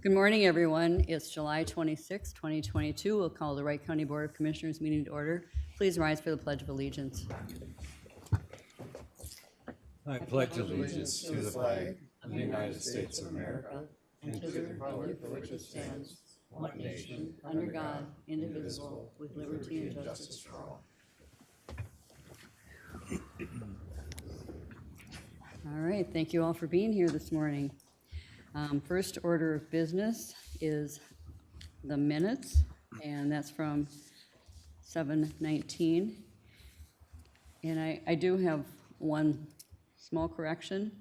Good morning, everyone. It's July 26, 2022. We'll call the Wright County Board of Commissioners meeting to order. Please rise for the Pledge of Allegiance. I pledge allegiance to the flag of the United States of America and to the republic for which it stands, one nation, under God, indivisible, with liberty and justice for all. All right, thank you all for being here this morning. First order of business is the minutes, and that's from 7/19. And I do have one small correction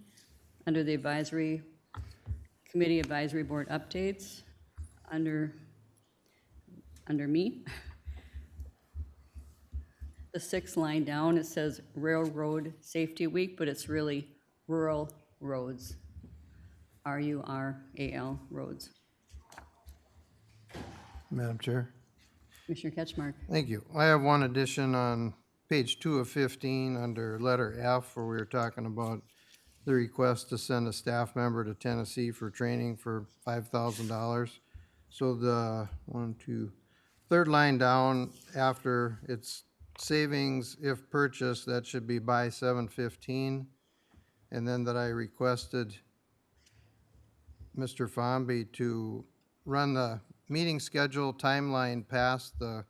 under the advisory committee advisory board updates under me. The sixth line down, it says Railroad Safety Week, but it's really rural roads. RURAL roads. Madam Chair. Commissioner Ketchmark. Thank you. I have one addition on page 2 of 15 under letter F, where we were talking about the request to send a staff member to Tennessee for training for $5,000. So the third line down after it's savings if purchased, that should be by 7/15. And then that I requested Mr. Fomby to run the meeting schedule timeline past the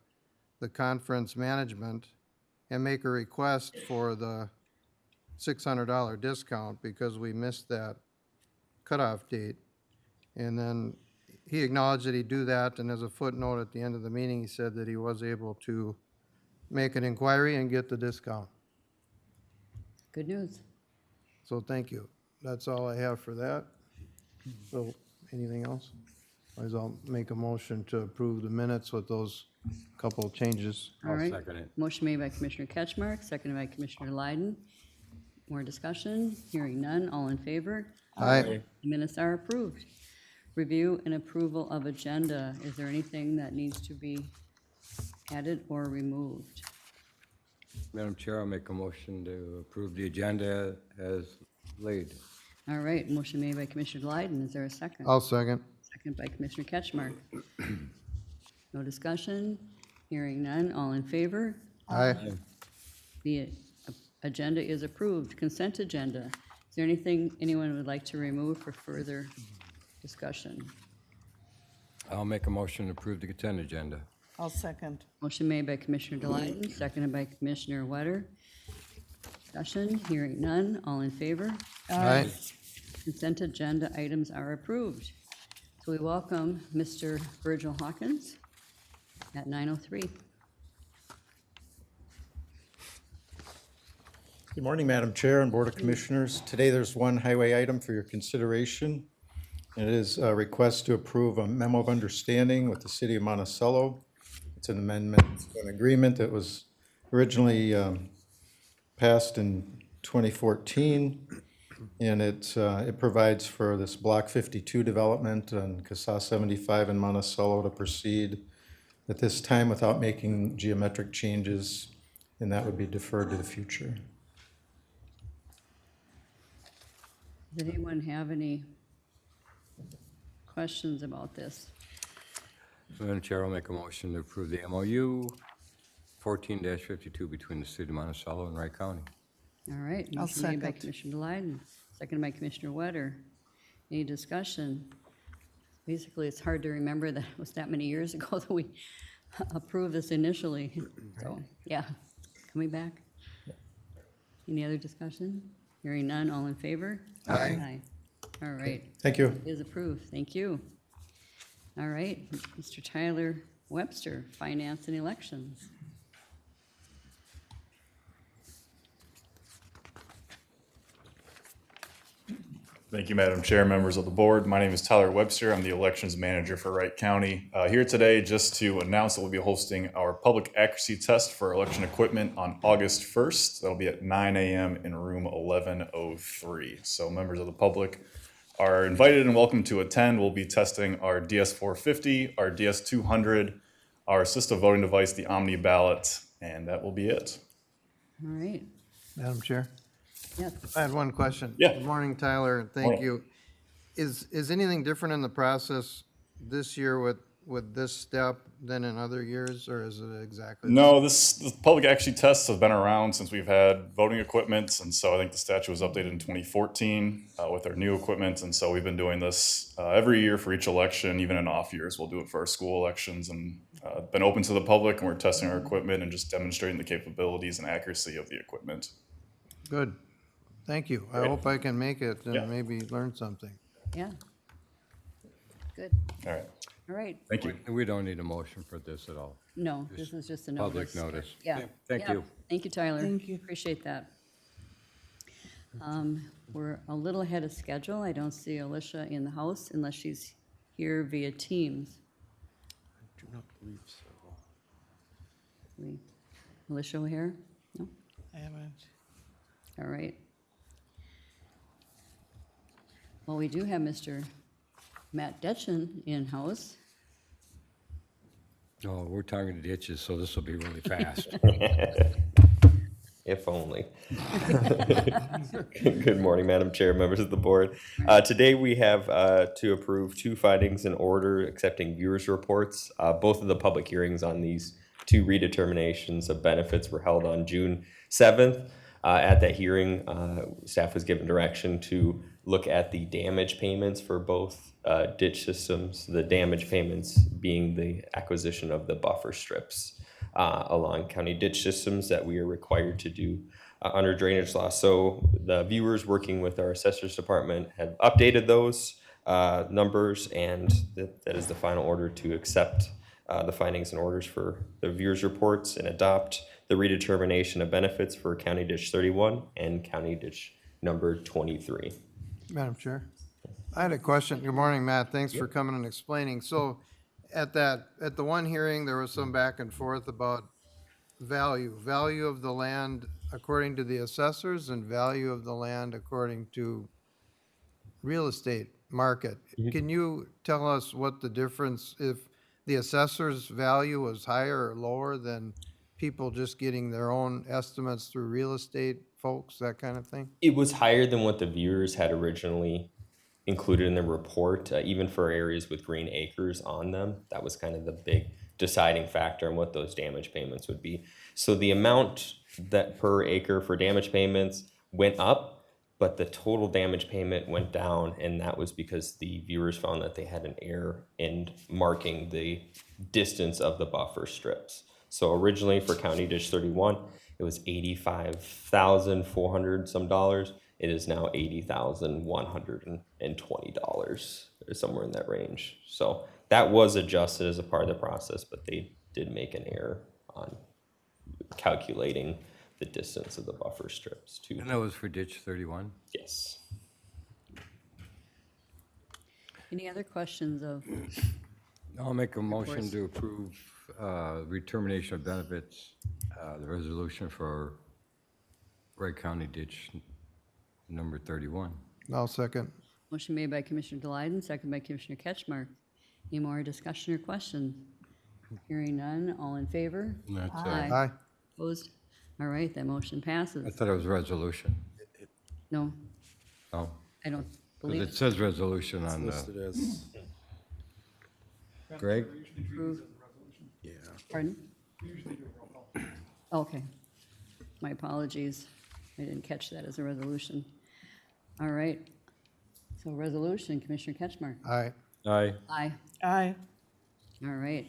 conference management and make a request for the $600 discount because we missed that cutoff date. And then he acknowledged that he'd do that, and as a footnote at the end of the meeting, he said that he was able to make an inquiry and get the discount. Good news. So thank you. That's all I have for that. So anything else? Otherwise, I'll make a motion to approve the minutes with those couple of changes. All right. Second it. Motion made by Commissioner Ketchmark, seconded by Commissioner Lyden. More discussion? Hearing none. All in favor? Aye. Minutes are approved. Review and approval of agenda. Is there anything that needs to be added or removed? Madam Chair, I'll make a motion to approve the agenda as laid. All right, motion made by Commissioner Lyden. Is there a second? I'll second. Second by Commissioner Ketchmark. No discussion? Hearing none. All in favor? Aye. The agenda is approved. Consent agenda. Is there anything anyone would like to remove for further discussion? I'll make a motion to approve the consent agenda. I'll second. Motion made by Commissioner Delighten, seconded by Commissioner Wetter. Discussion, hearing none, all in favor? Aye. Consent agenda items are approved. So we welcome Mr. Virgil Hawkins at 9:03. Good morning, Madam Chair and Board of Commissioners. Today, there's one highway item for your consideration. And it is a request to approve a memo of understanding with the city of Monticello. It's an amendment to an agreement that was originally passed in 2014. And it provides for this Block 52 development on CASA 75 in Monticello to proceed at this time without making geometric changes, and that would be deferred to the future. Does anyone have any questions about this? Madam Chair, I'll make a motion to approve the MOU 14-52 between the city of Monticello and Wright County. All right, I'll motion made by second. Commissioner Delighten, seconded by Commissioner Wetter. Any discussion? Basically, it's hard to remember that it was that many years ago that we approved this initially. So, yeah, coming back. Any other discussion? Hearing none, all in favor? Aye. All right, Thank you. it is approved. Thank you. All right, Mr. Tyler Webster, Finance and Elections. Thank you, Madam Chair, members of the board. My name is Tyler Webster. I'm the elections manager for Wright County. Here today just to announce that we'll be hosting our public accuracy test for election equipment on August 1st. That'll be at 9 a.m. in room 1103. So members of the public are invited and welcome to attend. We'll be testing our DS450, our DS200, our assistive voting device, the Omni ballot, and that will be it. All right, Madam Chair, yes. I had one question. Yeah. Good morning, Tyler, and thank Morning. you. Is anything different in the process this year with this step than in other years, or is it exactly? the No, the public actually tests have been around since we've had voting equipment, and so I think the statute was updated in 2014 with our new equipment, and so we've been doing this every year for each election, even in off years. We'll do it for our school elections, and been open to the public, and we're testing our equipment and just demonstrating the capabilities and accuracy of the equipment. Good. Thank you. I hope I can make it Yeah. and maybe learn something. Yeah. Good. All right, All right. thank you. We don't need a motion for this at all. No, this is just a notice. Public notice. Yeah. Thank Yeah. you. Thank you, Tyler. Thank you. Appreciate that. We're a little ahead of schedule. I don't see Alicia in the house unless she's here via Teams. I do not believe so. Alicia here? No? I haven't. All right. Well, we do have Mr. Matt Detchen in-house. Oh, we're targeting ditches, so this will be really fast. If only. Good morning, Madam Chair, members of the board. Today we have to approve two findings in order accepting viewers' reports. Both of the public hearings on these two redeterminations of benefits were held on June 7th. At that hearing, staff was given direction to look at the damage payments for both ditch systems, the damage payments being the acquisition of the buffer strips along county ditch systems that we are required to do under drainage law. So the viewers working with our assessors department have updated those numbers, and that is the final order to accept the findings and orders for the viewers reports and adopt the redetermination of benefits for County Ditch 31 and County Ditch number 23. Madam Chair, I had a question. Good morning, Matt. Thanks for coming and explaining. So at the one hearing, there was some back and forth about value of the land according to the assessors and value of the land according to real estate market. Can you tell us what the difference, if the assessor's value was higher or lower than people just getting their own estimates through real estate folks, that kind of thing? It was higher than what the viewers had originally included in the report, even for areas with green acres on them. That was kind of the big deciding factor on what those damage payments would be. So the amount that per acre for damage payments went up, but the total damage payment went down, and that was because the viewers found that they had an error in marking the distance of the buffer strips. So originally for County Ditch 31, it was $85,400 some dollars. It is now $80,120, somewhere in that range. So that was adjusted as a part of the process, but they did make an error on calculating the distance of the buffer strips too. And that was for ditch 31? Yes. Any other questions of, I'll make a motion course. to approve redetermination of benefits, the resolution for Wright County ditch number 31. I'll second. motion made by Commissioner Delighten, second by Commissioner Ketchmark. Any more discussion or question? Hearing none, all in favor? That's, Aye. Opposed? All right, that motion passes. I thought it was resolution. No, Oh, I don't 'cause believe it it. says resolution on Listed the, as, Greg? Approved. yeah. Pardon? Okay. My apologies. I didn't catch that as a resolution. All right. So resolution, Commissioner Ketchmark. Aye. Aye. Aye. Aye. All right.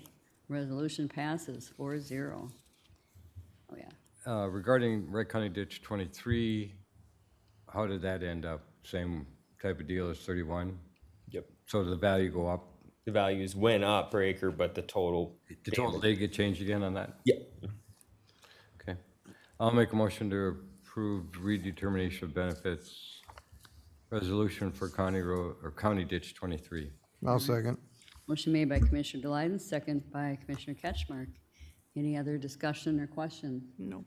Resolution passes 4-0. Oh, yeah. Regarding Wright County ditch 23, how did that end up? Same type of deal as 31? Yep. So did the value go up? The values went up per acre, but the total. The total did get changed again on that? Yeah. Okay. I'll make a motion to approve redetermination of benefits resolution for county road, or county ditch 23. I'll second. Motion made by Commissioner Delighten, second by Commissioner Ketchmark. Any other discussion or question? No.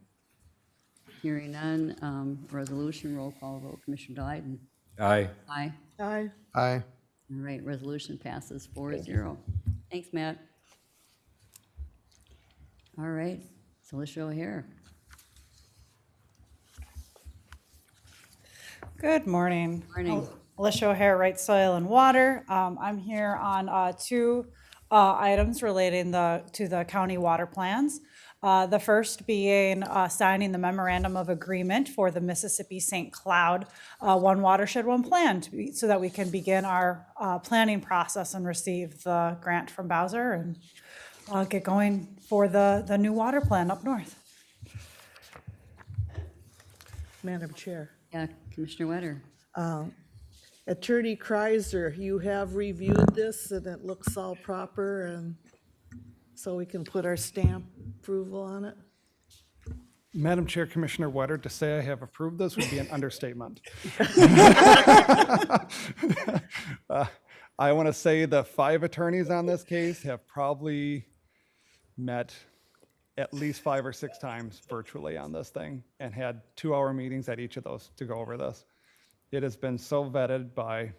Hearing none, resolution, roll call vote. Commissioner Delighten. Aye. Aye. Aye. Aye. All right, resolution passes 4-0. Thanks, Matt. All right, so Alicia O'Hare. Good morning. Morning. Alicia O'Hare, Wright Soil and Water. I'm here on two items relating to the county water plans. The first being signing the memorandum of agreement for the Mississippi St. Cloud One Watershed, One Plan, so that we can begin our planning process and receive the grant from Bowser and get going for the new water plan up north. Madam Chair. Yeah, Commissioner Wetter. Attorney Kreiser, you have reviewed this and it looks all proper and so we can put our stamp approval on it? Madam Chair, Commissioner Wetter, to say I have approved this would be an understatement. I want to say the 5 attorneys on this case have probably met at least 5 or 6 times virtually on this thing and had 2-hour meetings at each of those to go over this. It has been so vetted by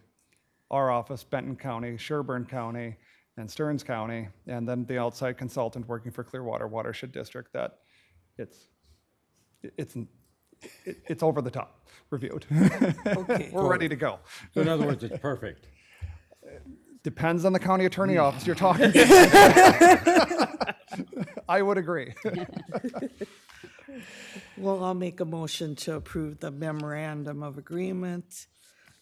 our office, Benton County, Sherburne County, and Stearns County, and then the outside consultant working for Clearwater Watershed District, that it's over the top reviewed. Okay. We're ready to go. So in other words, it's perfect. Depends on the county attorney office you're talking to. I would agree. Well, I'll make a motion to approve the memorandum of agreement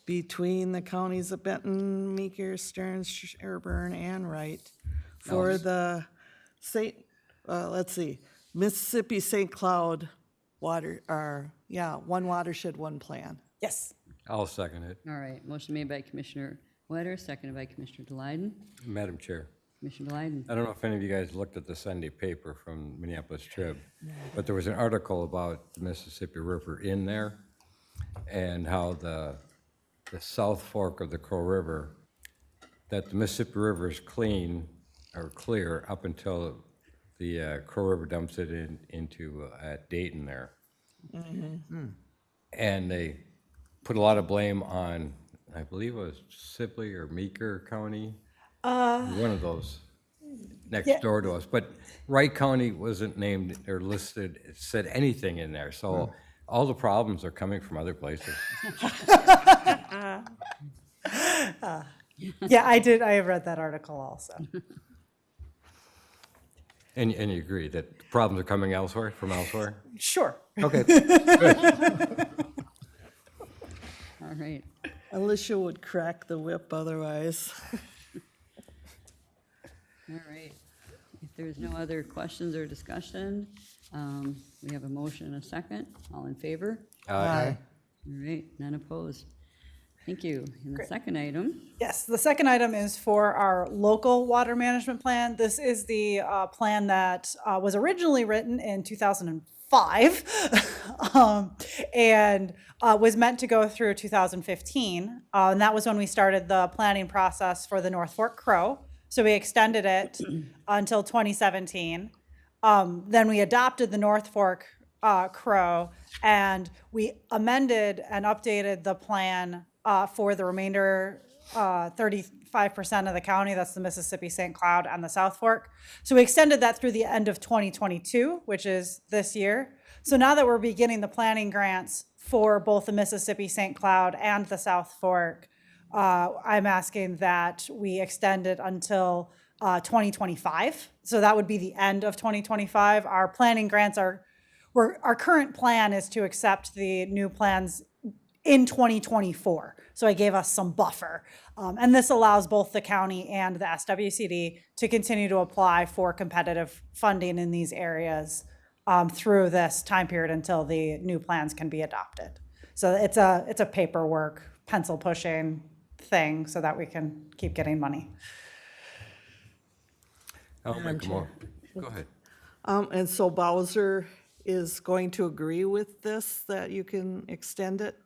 between the counties of Benton, Meeker, Stearns, Sherburne, and Wright for the Mississippi St. Cloud One Watershed, One Plan. Yes. I'll second it. All right, motion made by Commissioner Wetter, seconded by Commissioner Delyden. Madam Chair, Commissioner Delyden. I don't know if any of you guys looked at the Sunday paper from Minneapolis Trib, but there was an article about the Mississippi River in there and how the South Fork of the Crow River, that the Mississippi River is clean or clear up until the Crow River dumps it into at Dayton there. And they put a lot of blame on, I believe it was Sibley or Meeker County, one of those next door to us. But Wright County wasn't named or listed, it said anything in there. So all the problems are coming from other places. Yeah, I did. I have read that article also. And you agree that the problems are coming elsewhere, from elsewhere? Sure. Okay. All right, Alicia would crack the whip otherwise. all right. If there's no other questions or discussion, we have a motion and a second. All in favor? Aye. All right, none opposed. Thank you. And the second item, Yes, the second item is for our local water management plan. This is the plan that was originally written in 2005 and was meant to go through 2015. And that was when we started the planning process for the North Fork Crow. So we extended it until 2017. Then we adopted the North Fork Crow, and we amended and updated the plan for the remainder 35% of the county. That's the Mississippi St. Cloud and the South Fork. So we extended that through the end of 2022, which is this year. So now that we're beginning the planning grants for both the Mississippi St. Cloud and the South Fork, I'm asking that we extend it until 2025. So that would be the end of 2025. Our planning grants our current plan is to accept the new plans in 2024. So it gave us some buffer. And this allows both the county and the SWCD to continue to apply for competitive funding in these areas through this time period until the new plans can be adopted. So it's a paperwork, pencil pushing thing so that we can keep getting money. I'll make a more. Go ahead. And so Bowser is going to agree with this, that you can extend it?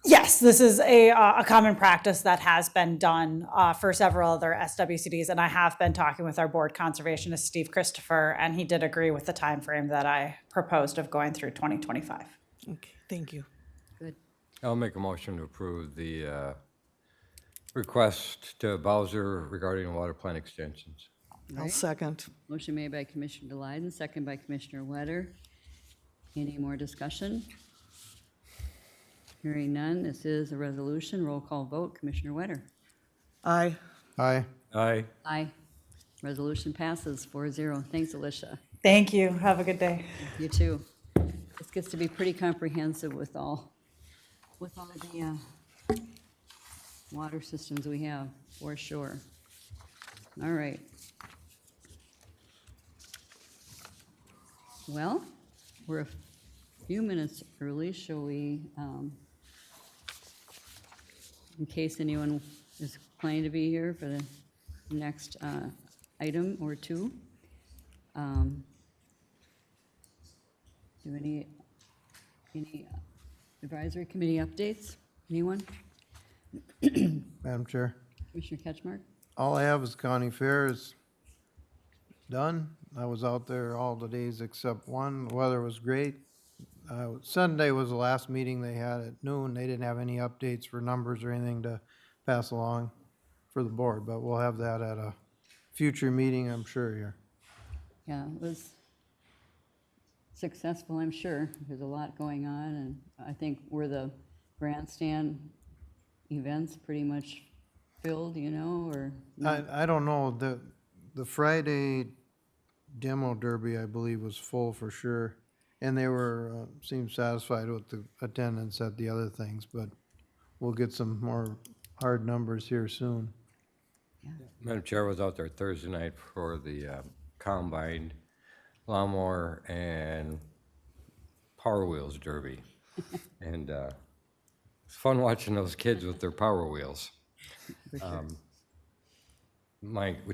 Yes, this is a common practice that has been done for several other SWCDs, and I have been talking with our board conservationist, Steve Christopher, and he did agree with the time frame that I proposed of going through 2025. Okay, thank you. good. I'll make a motion to approve the request to Bowser regarding water plant extensions. I'll second. Motion made by Commissioner Delyden, second by Commissioner Wetter. Any more discussion? Hearing none, this is a resolution. Roll call vote. Commissioner Wetter. Aye. Aye. Aye. Aye. Resolution passes 4-0. Thanks, Alicia. Thank you. Have a good day. You too. This gets to be pretty comprehensive with all the water systems we have, for sure. All right. Well, we're a few minutes early. Shall we, in case anyone is planning to be here for the next item or two, do any advisory committee updates? Anyone? Madam Chair. Commissioner Ketchmark? All I have is county fair is done. I was out there all the days except one. The weather was great. Sunday was the last meeting they had at noon. They didn't have any updates for numbers or anything to pass along for the board, but we'll have that at a future meeting, I'm sure, here. Yeah, it was successful, I'm sure. There's a lot going on, and I think were the grandstand events pretty much filled, or? I don't know, the Friday demo derby, I believe, was full for sure. And they were, seemed satisfied with the attendance at the other things, but we'll get some more hard numbers here soon. Madam Chair, I was out there Thursday night for the combine lawnmower and Power Wheels Derby. And it's fun watching those kids with their Power Wheels. We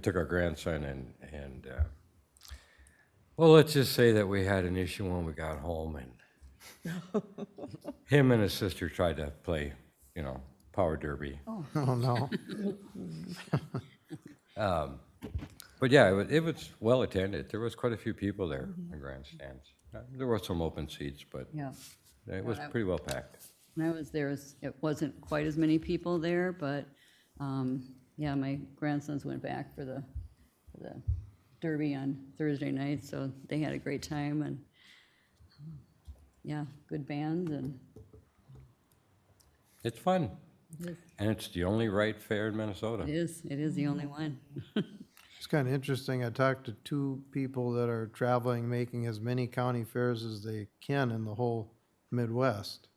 took our grandson and well, let's just say that we had an issue when we got home, and him and his sister tried to play, power derby. Oh, no. But yeah, it was well attended. There was quite a few people there in grandstands. There were some open seats, but Yeah. it was pretty well packed. When I was there, it wasn't quite as many people there, but, yeah, my grandsons went back for the derby on Thursday night, so they had a great time, and, yeah, good bands, and It's fun, it is, and it's the only Wright fair in Minnesota. it is the only one. It's kind of interesting. I talked to two people that are traveling, making as many county fairs as they can in the whole Midwest.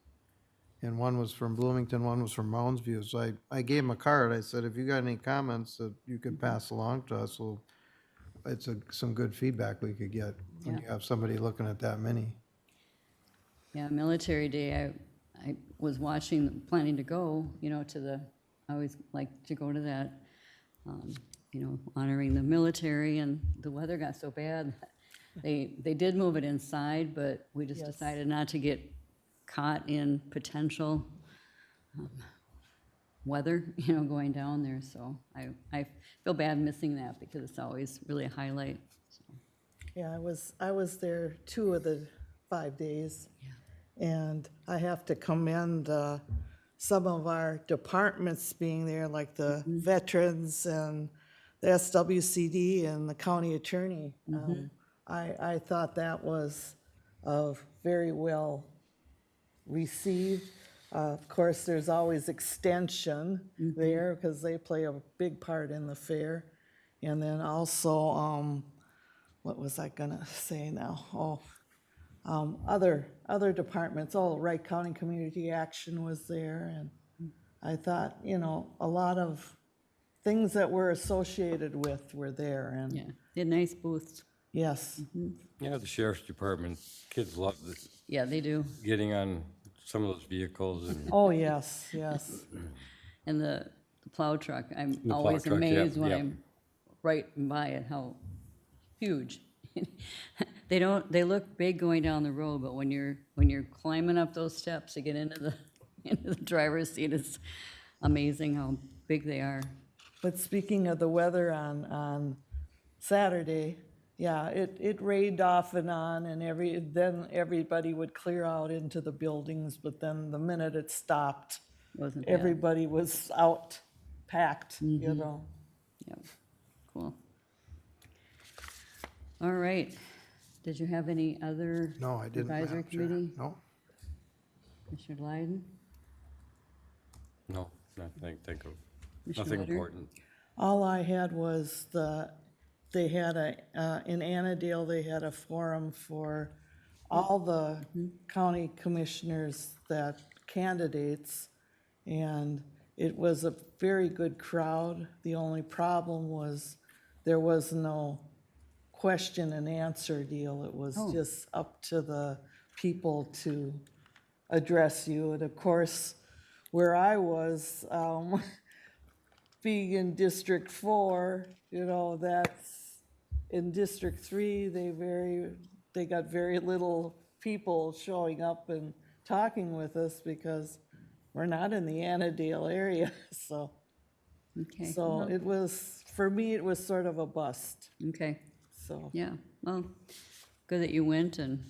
And one was from Bloomington, one was from Mounds View. So I gave them a card. I said, if you got any comments that you could pass along to us, well, it's some good feedback we could get when Yeah. you have somebody looking at that many. Yeah, Military Day, I was planning to go, I always like to go to that, honoring the military, and the weather got so bad. They did move it inside, but we just decided not to get caught in potential weather, going down there, so I feel bad missing that because it's always really a highlight. So, Yeah, I was there 2 of the 5 days. And I have to commend some of our departments being there, like the veterans and the SWCD and the county attorney. I thought that was very well received. Of course, there's always extension there because they play a big part in the fair. And then also, what was I gonna say now? Other departments, Wright County Community Action was there, and I thought, a lot of things that we're associated with were there, and yeah, they had nice booths. yes, Yeah, the sheriff's department, kids love Yeah, they do. getting on some of those vehicles and oh, yes, yes. And the plow truck, I'm The plow always truck, yep, amazed when yep. I'm right by it, how huge. They look big going down the road, but when you're climbing up those steps to get into the driver's seat, it's amazing how big they are. But speaking of the weather on Saturday, yeah, it rained off and on, and then everybody would clear out into the buildings, but then the minute it stopped, Wasn't bad. everybody was out packed, Yep, cool. All right. Did you have any other No, I didn't, advisory Madam Chair. committee? No. Commissioner Lyden? No, nothing, think of, Commissioner nothing Woodard? important. All I had was they had in Annandale, they had a forum for all the county commissioners candidates, and it was a very good crowd. The only problem was there was no question and answer deal. It was just up to the people to address you. And of course, where I was, being in District 4, that's, in District 3, they got very little people showing up and talking with us because we're not in the Annandale area, so. Okay. So well, it was, for me, it was sort of a bust, Okay, so. yeah, well, good that you went, and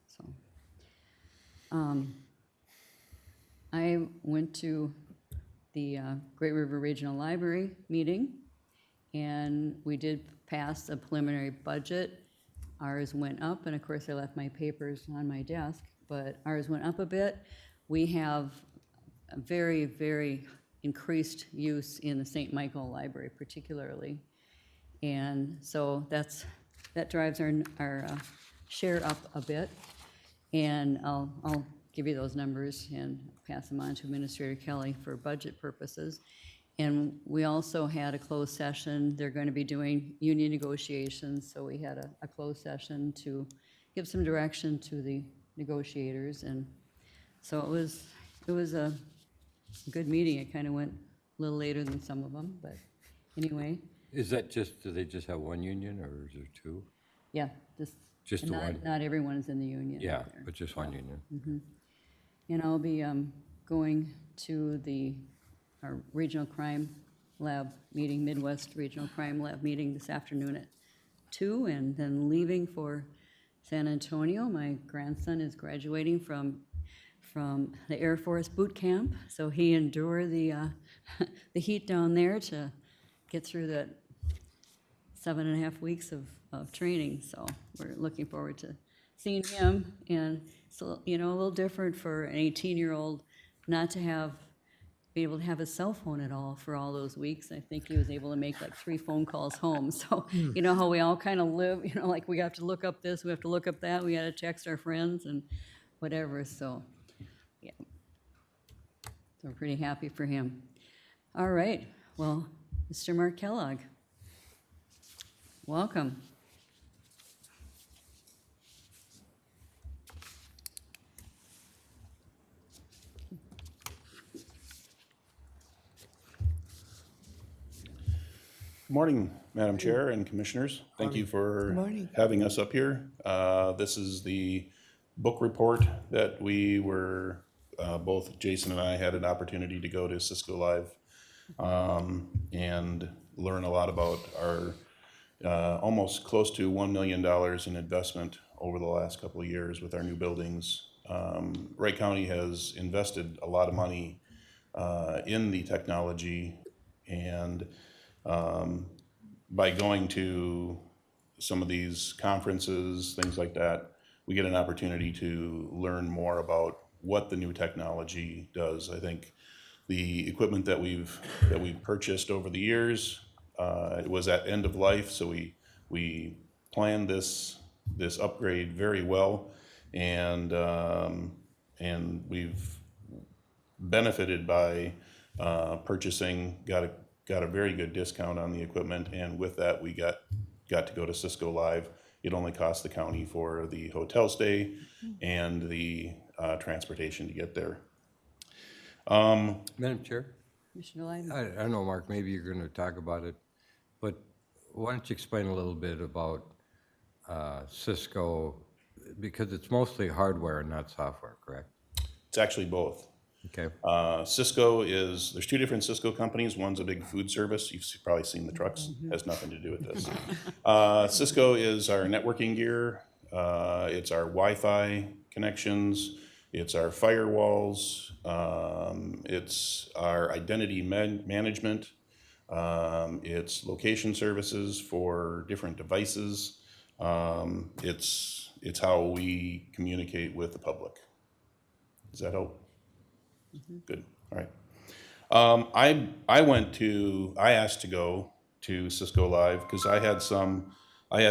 so. I went to the Great River Regional Library meeting, and we did pass a preliminary budget. Ours went up, and of course, I left my papers on my desk, but ours went up a bit. We have a very, very increased use in the St. Michael Library particularly. And so that drives our share up a bit. And I'll give you those numbers and pass them on to Administrator Kelly for budget purposes. And we also had a closed session. They're going to be doing union negotiations, so we had a closed session to give some direction to the negotiators. And so it was a good meeting. It kind of went a little later than some of them, but anyway, Is that just, do they just have one union, or is there two? yeah, Just and the one? not everyone's in the union. Yeah, either. but just one union. And I'll be going to our Regional Crime Lab meeting, Midwest Regional Crime Lab meeting this afternoon at 2, and then leaving for San Antonio. My grandson is graduating from the Air Force boot camp, so he endured the heat down there to get through that 7.5 weeks of training. So we're looking forward to seeing him. And so, a little different for an 18-year-old not to be able to have a cell phone at all for all those weeks. I think he was able to make like 3 phone calls home. So, you know how we all kind of live, like we have to look up this, we have to look up that, we got to text our friends and whatever. So, yeah. So we're pretty happy for him. All right. Well, Mr. Mark Kellogg, welcome. Good morning, Madam Chair and Commissioners. Thank you for morning. having us up here. This is the book report that we were, both Jason and I had an opportunity to go to Cisco Live and learn a lot about our almost close to $1 million in investment over the last couple of years with our new buildings. Wright County has invested a lot of money in the technology, and by going to some of these conferences, things like that, we get an opportunity to learn more about what the new technology does. I think the equipment that we've purchased over the years, it was at end of life, so we planned this upgrade very well, and we've benefited by purchasing, got a very good discount on the equipment, and with that, we got to go to Cisco Live. It only cost the county for the hotel stay and the transportation to get there. Madam Chair? Commissioner Lyman? I don't know, Mark, maybe you're going to talk about it, but why don't you explain a little bit about Cisco, because it's mostly hardware and not software, correct? It's actually both. Okay. Cisco there's 2 different Cisco companies. One's a big food service. You've probably seen the trucks. Has nothing to do with this. Cisco is our networking gear. It's our Wi-Fi connections. It's our firewalls. It's our identity management. It's location services for different devices. It's how we communicate with the public. Does that help? Good. All I asked to go to Cisco Live because I had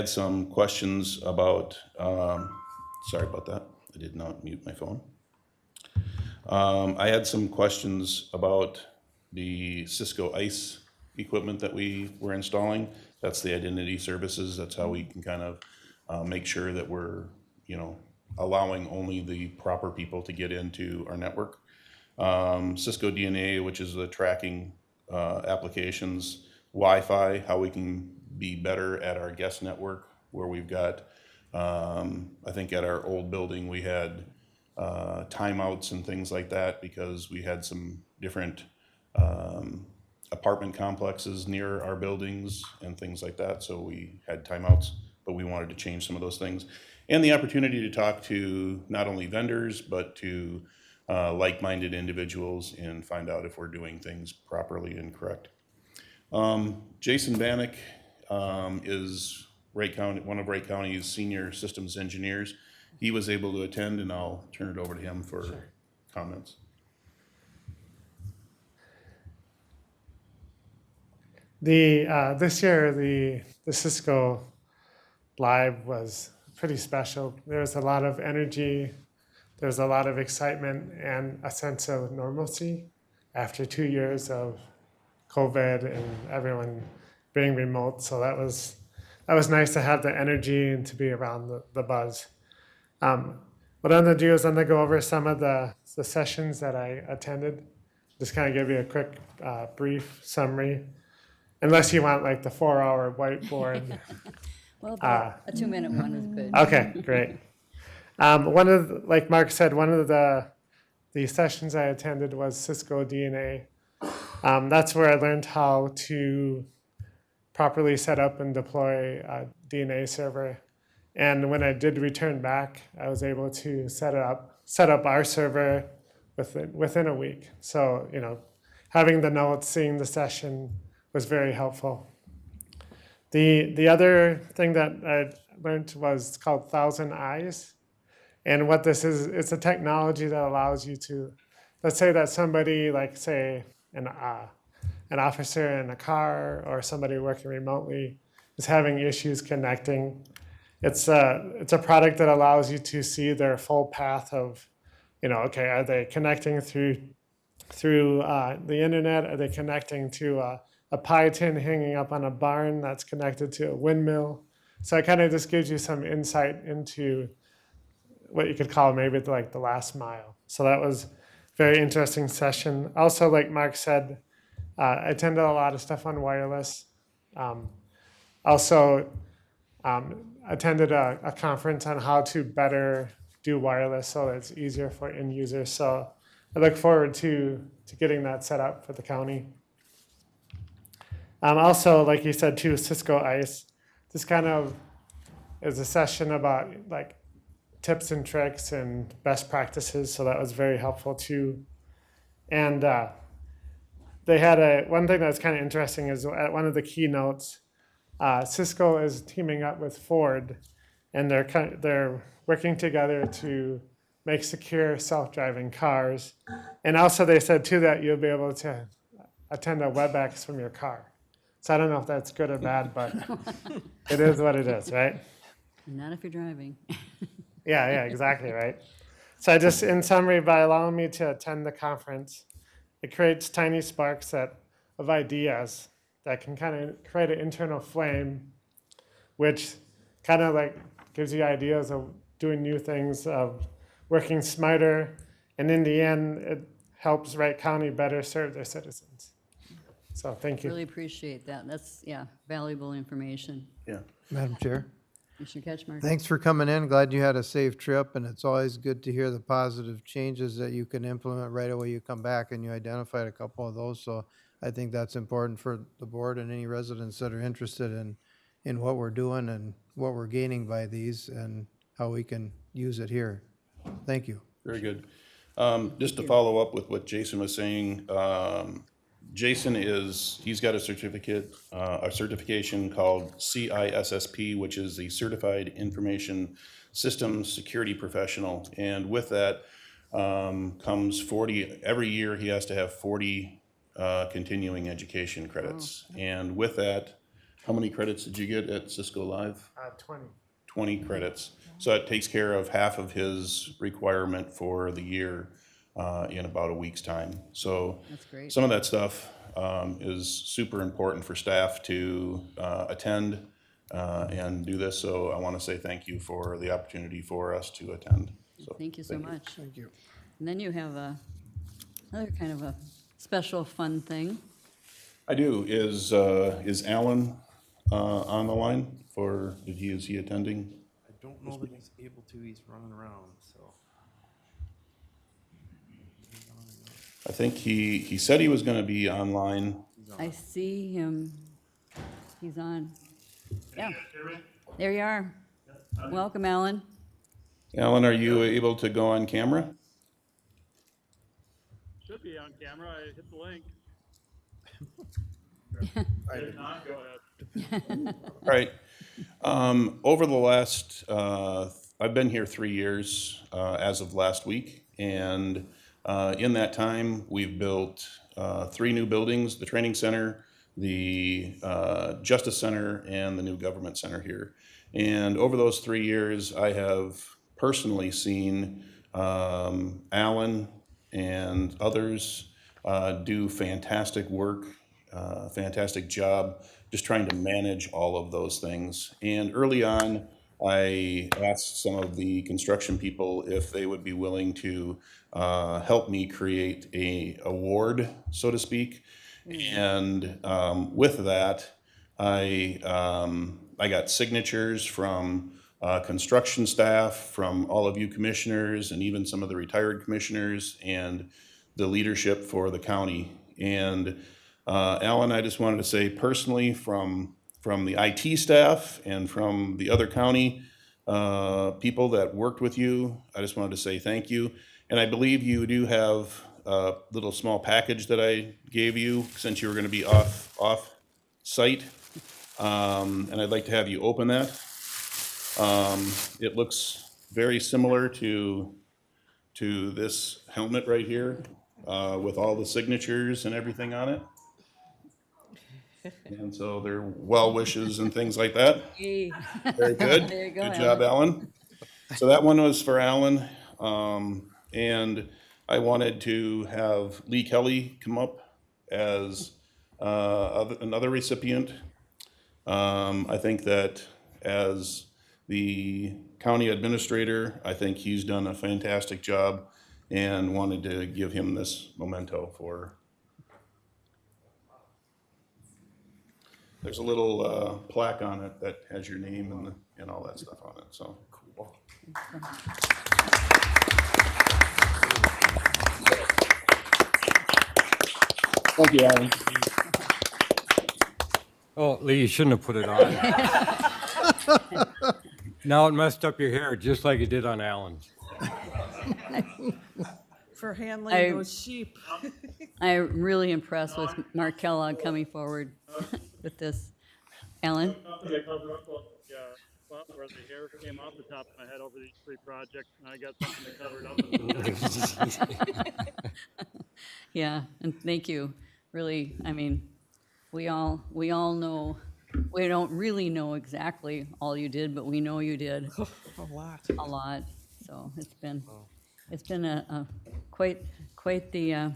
some questions about, sorry about that. I did not mute my phone. I had some questions about the Cisco ICE equipment that we were installing. That's the identity services. That's how we can kind of make sure that we're, allowing only the proper people to get into our network. Cisco DNA, which is the tracking applications, Wi-Fi, how we can be better at our guest network, where we've got, I think at our old building, we had timeouts and things like that because we had some different apartment complexes near our buildings and things like that. So we had timeouts, but we wanted to change some of those things. And the opportunity to talk to not only vendors, but to like-minded individuals and find out if we're doing things properly and correct. Jason Bannock is one of Wright County's senior systems engineers. He was able to attend, and I'll turn it over to him for comments. This year the Cisco Live was pretty special. There was a lot of energy, there was a lot of excitement, and a sense of normalcy after 2 years of COVID and everyone being remote. So that was nice to have the energy and to be around the buzz. What I'm gonna do is I'm gonna go over some of the sessions that I attended. Just kind of give you a quick brief summary, unless you want like the 4-hour whiteboard. Well, a 2-minute one is good. Okay, great. Like Mark said, one of the sessions I attended was Cisco DNA. That's where I learned how to properly set up and deploy a DNA server. And when I did return back, I was able to set up our server within a week. So, having the notes, seeing the session was very helpful. The other thing that I learned was called 1,000 Eyes. And what this is, it's a technology that allows you to, let's say that somebody, like say an officer in a car or somebody working remotely is having issues connecting. It's a product that allows you to see their full path of, okay, are they connecting through the internet? Are they connecting to a pie tin hanging up on a barn that's connected to a windmill? So it kind of just gives you some insight into what you could call maybe like the last mile. So that was a very interesting session. Also, like Mark said, I attended a lot of stuff on wireless. Attended a conference on how to better do wireless so that it's easier for end users. So I look forward to getting that set up for the county. Also, like you said too, Cisco ICE. This kind of is a session about like tips and tricks and best practices. So that was very helpful too. And they had one thing that's kind of interesting is at one of the keynotes, Cisco is teaming up with Ford, and they're working together to make secure self-driving cars. And also they said too that you'll be able to attend a WebEx from your car. So I don't know if that's good or bad, but it is what it is, right? Not if you're driving. Yeah, exactly, right? So I just, in summary, by allowing me to attend the conference, it creates tiny sparks of ideas that can kind of create an internal flame, which kind of like gives you ideas of doing new things, of working smarter, and in the end, it helps Wright County better serve their citizens. So thank you. Really appreciate that. That's, valuable information. Yeah. Madam Chair. Commissioner Ketchmark. Thanks for coming in. Glad you had a safe trip, and it's always good to hear the positive changes that you can implement right away you come back, and you identified a couple of those. So I think that's important for the board and any residents that are interested in what we're doing and what we're gaining by these and how we can use it here. Thank you. Very good. Just to follow up with what Jason was saying, Jason he's got a certification called CISSP, which is the Certified Information Systems Security Professional. And with that comes every year he has to have 40 continuing education credits. And with that, how many credits did you get at Cisco Live? 20. 20 credits. So that takes care of half of his requirement for the year in about a week's time. So That's great. some of that stuff is super important for staff to attend and do this. So I want to say thank you for the opportunity for us to attend. So Thank you so much. Thank you. And then you have another kind of a special fun thing. I do. Is Alan on the line for, is he attending? I don't know that he's able to, he's running around, so. I think he said he was going to be online. I see him. He's on. Yeah. There you are. Welcome, Alan. Alan, are you able to go on camera? Should be on camera. I hit the link. I- Not, go ahead. All right. Over the last, I've been here 3 years as of last week, and in that time, we've built 3 new buildings: the training center, the justice center, and the new government center here. And over those 3 years, I have personally seen Alan and others do fantastic work, fantastic job, just trying to manage all of those things. And early on, I asked some of the construction people if they would be willing to help me create a award, so to speak. And with that, I got signatures from construction staff, from all of you commissioners, and even some of the retired commissioners and the leadership for the county. And Alan, I just wanted to say personally, from the IT staff and from the other county people that worked with you, I just wanted to say thank you. And I believe you do have a little small package that I gave you since you were going to be off site. And I'd like to have you open that. It looks very similar to this helmet right here with all the signatures and everything on it. And so they're well wishes and things like that. Yay. Very good. There you go, Good job, Alan. So that one was for Alan. And I wanted to have Lee Kelly come up as another recipient. I think that as the county administrator, I think he's done a fantastic job and wanted to give him this memento for. There's a little plaque on it that has your name and all that stuff on it, so. Cool. Thank you, Alan. Oh, Lee, you shouldn't have put it on. Now it messed up your hair, just like it did on Alan's. For handling I- those sheep. I'm really impressed with Mark Kellogg coming forward with this. Alan? Something I covered up, yeah, spot where the hair came off the top of my head over these 3 projects, and I got something to cover it up. Yeah, and thank you. Really, I mean, we all know, we don't really know exactly all you did, but we know you did A lot. a lot. So it's been a quite the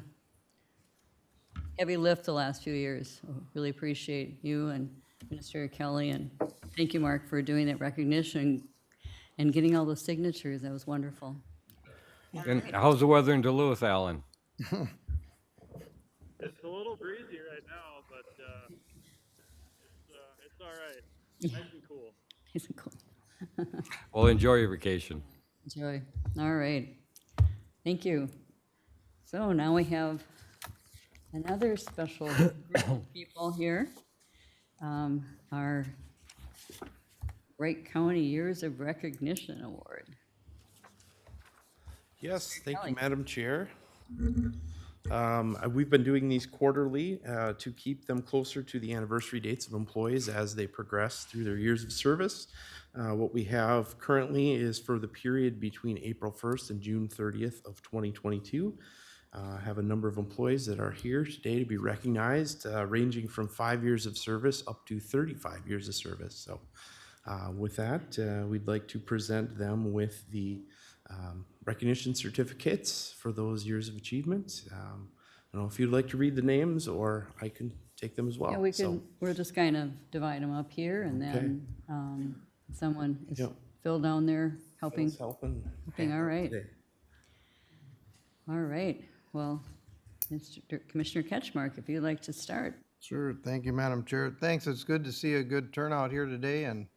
heavy lift the last few years. So really appreciate you and Minister Kelly, and thank you, Mark, for doing that recognition and getting all those signatures. That was wonderful. And how's the weather in Duluth, Alan? It's a little breezy right now, but it's all right. Nice and cool. He's cool. Well, enjoy your vacation. Enjoy. All right. Thank you. So now we have another special group of people here. Our Wright County Years of Recognition Award. Yes, thank Kelly. you, Madam Chair. We've been doing these quarterly to keep them closer to the anniversary dates of employees as they progress through their years of service. What we have currently is for the period between April 1st and June 30th of 2022. Have a number of employees that are here today to be recognized, ranging from 5 years of service up to 35 years of service. So with that, we'd like to present them with the recognition certificates for those years of achievement. I don't know if you'd like to read the names, or I can take them as well. Yeah, we So, can, we'll just kind of divide them up here, and then someone is Yep. Phil down there helping. Phil's helping. All right. today. All right, well, Mr. Commissioner Ketchmark, if you'd like to start. Sure, thank you, Madam Chair. Thanks, it's good to see a good turnout here today, and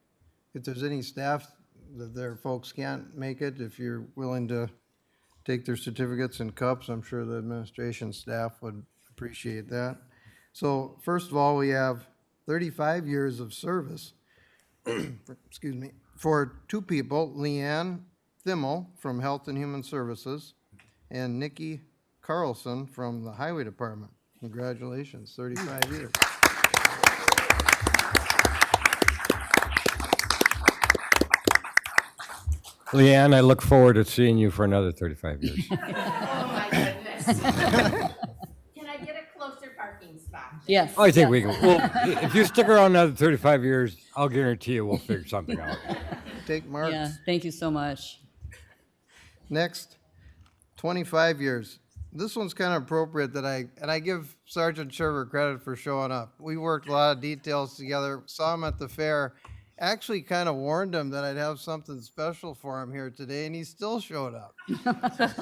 if there's any staff that their folks can't make it, if you're willing to take their certificates and cups, I'm sure the administration staff would appreciate that. So first of all, we have 35 years of service, excuse me, for two people, Leanne Thimmel from Health and Human Services and Nikki Carlson from the Highway Department. Congratulations, 35 years. Leanne, I look forward to seeing you for another 35 years. Oh, my goodness. Can I get a closer parking spot? Yes. I think we can, well, if you stick around another 35 years, I'll guarantee you we'll figure something out. Take marks. Yeah, thank you so much. Next, 25 years. This one's kind of appropriate that I give Sergeant Sherver credit for showing up. We worked a lot of details together, saw him at the fair, actually kind of warned him that I'd have something special for him here today, and he still showed up.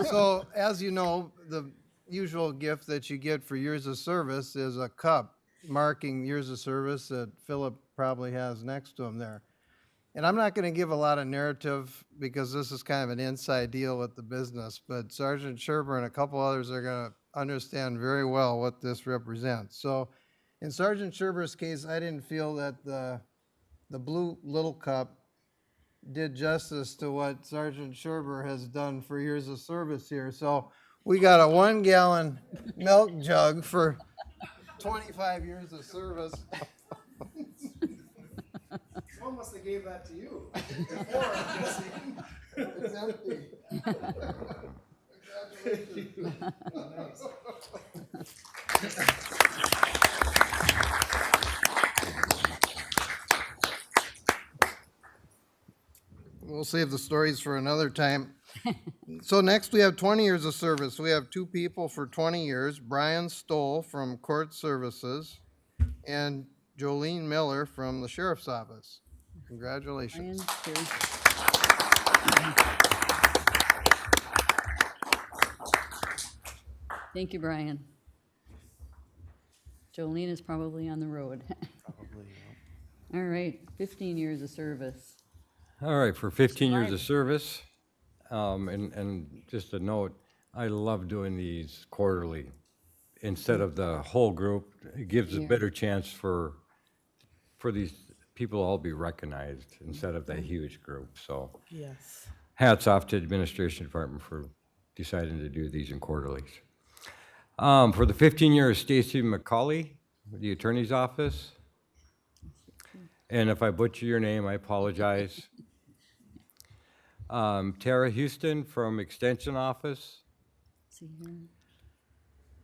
So, as you know, the usual gift that you get for years of service is a cup marking years of service that Philip probably has next to him there. And I'm not going to give a lot of narrative because this is kind of an inside deal with the business, but Sergeant Sherber and a couple others are going to understand very well what this represents. So in Sergeant Sherber's case, I didn't feel that the blue little cup did justice to what Sergeant Sherber has done for years of service here. So we got a 1 gallon milk jug for 25 years of service. Someone must have gave that to you. Before, I'm guessing. It's empty. Congratulations. We'll save the stories for another time. So next we have 20 years of service. We have two people for 20 years, Brian Stoll from Court Services and Jolene Miller from the Sheriff's Office. Congratulations. Brian, here. Thank you, Brian. Jolene is probably on the road. Probably, All right, 15 years of service. All right, for 15 years of service, and just a note, I love doing these quarterly instead of the whole group. It gives a Yeah. better chance for these people to all be recognized instead of that huge group. So Yes. hats off to the administration department for deciding to do these in quarterlies. For the 15 years, Stacy McCauley, the attorney's office. And if I butcher your name, I apologize. Tara Houston from Extension Office. See here,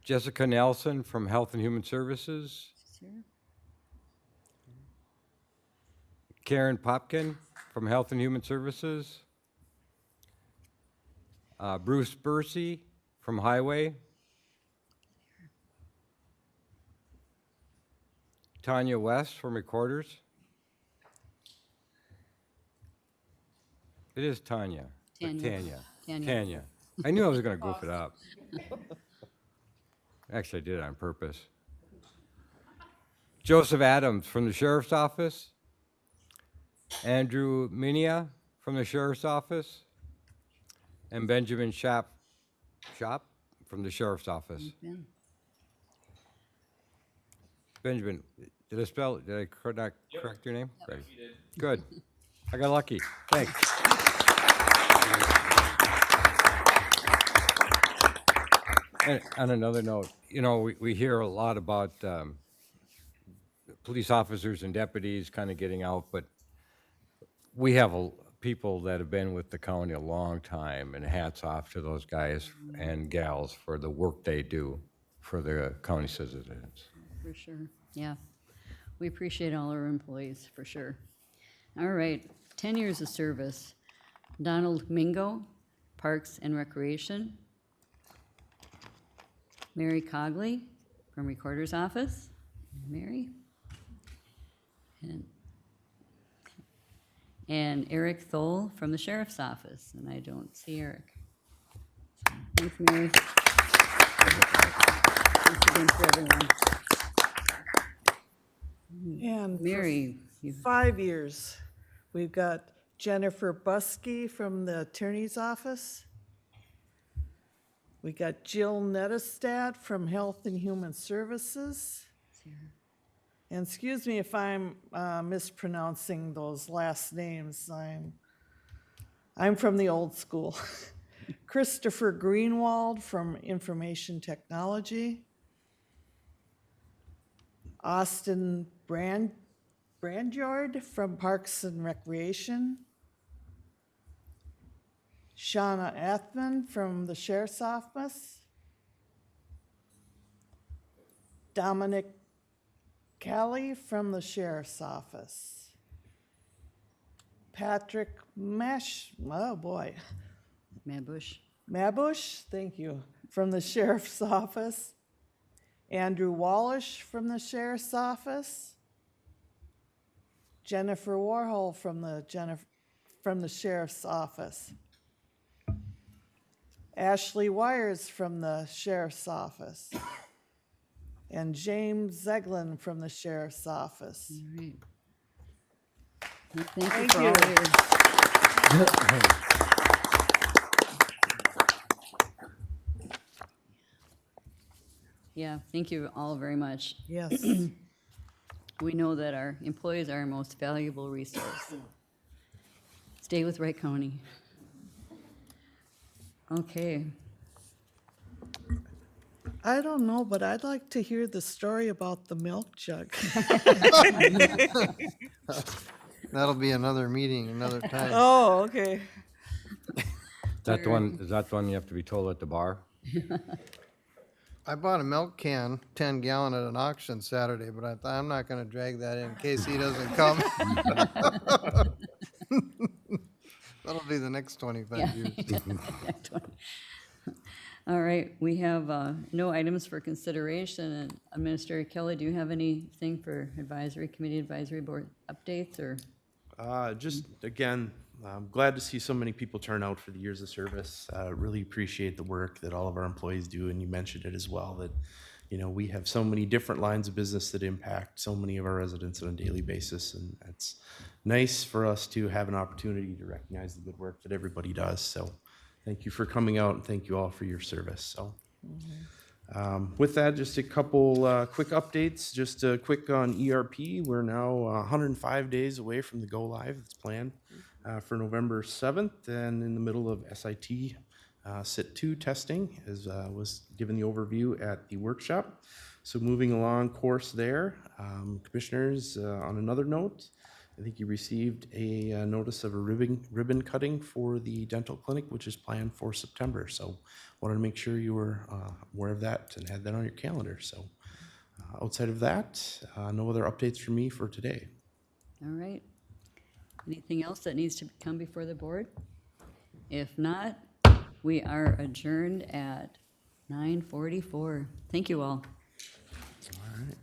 Jessica Nelson from Health and Human Services. she's here. Karen Popkin from Health and Human Services. Bruce Bursey from Highway. Tanya West from Recorders. It is Tanya. but Tanya. Tanya. Tanya. Tanya. I knew I was going to goof it up. Actually, I did it on purpose. Joseph Adams from the Sheriff's Office. Andrew Minia from the Sheriff's Office. And Benjamin Shop from the Sheriff's Office. Ben. Benjamin, did I correct your name? Right. Good. I got lucky. Thanks. And on another note, you know, we hear a lot about police officers and deputies kind of getting out, but we have people that have been with the county a long time, and hats off to those guys and gals for the work they do for the county citizens. For sure, yeah. We appreciate all our employees, for sure. All right, 10 years of service. Donald Mingo, Parks and Recreation. Mary Cogley from Recorder's Office. Mary. And Eric Thole from the Sheriff's Office, and I don't see Eric. So, thanks, Mary. Thanks again for everyone. And for Mary, you, 5 years, we've got Jennifer Buskey from the Attorney's Office. We got Jill Nettestad from Health and Human Services. And excuse me if I'm mispronouncing those last names. I'm from the old school. Christopher Greenwald from Information Technology. Austin Brandjord from Parks and Recreation. Shauna Athman from the Sheriff's Office. Dominic Kelly from the Sheriff's Office. Patrick Mabush, thank you, from the Sheriff's Office. Andrew Wallish from the Sheriff's Office. Jennifer Warhol from the Sheriff's Office. Ashley Wires from the Sheriff's Office. And James Zeglin from the Sheriff's Office. all right. Well, thank you Thank for you. all your. Yeah, thank you all very much. Yes. We know that our employees are our most valuable resource. Stay with Wright County. Okay, I don't know, but I'd like to hear the story about the milk jug. That'll be another meeting, another time. Oh, okay. Is that the one you have to be told at the bar? I bought a milk can, 10 gallon at an auction Saturday, but I thought I'm not gonna drag that in case he doesn't come. That'll be the next 25 years. all right, we have no items for consideration, and Administrator Kelly, do you have anything for advisory committee, advisory board updates, or? Just, again, I'm glad to see so many people turn out for the years of service. Really appreciate the work that all of our employees do, and you mentioned it as well, that, you know, we have so many different lines of business that impact so many of our residents on a daily basis, and it's nice for us to have an opportunity to recognize the good work that everybody does. So thank you for coming out, and thank you all for your service. So with that, just a couple quick updates. Just quick on ERP. We're now 105 days away from the go live that's planned for November 7th, and in the middle of SIT SIT 2 testing, as was given the overview at the workshop. So moving along course there. Commissioners, on another note, I think you received a notice of a ribbon cutting for the dental clinic, which is planned for September. So wanted to make sure you were aware of that and had that on your calendar. So outside of that, no other updates from me for today. All right. Anything else that needs to come before the board? If not, we are adjourned at 9:44. Thank you all. All right.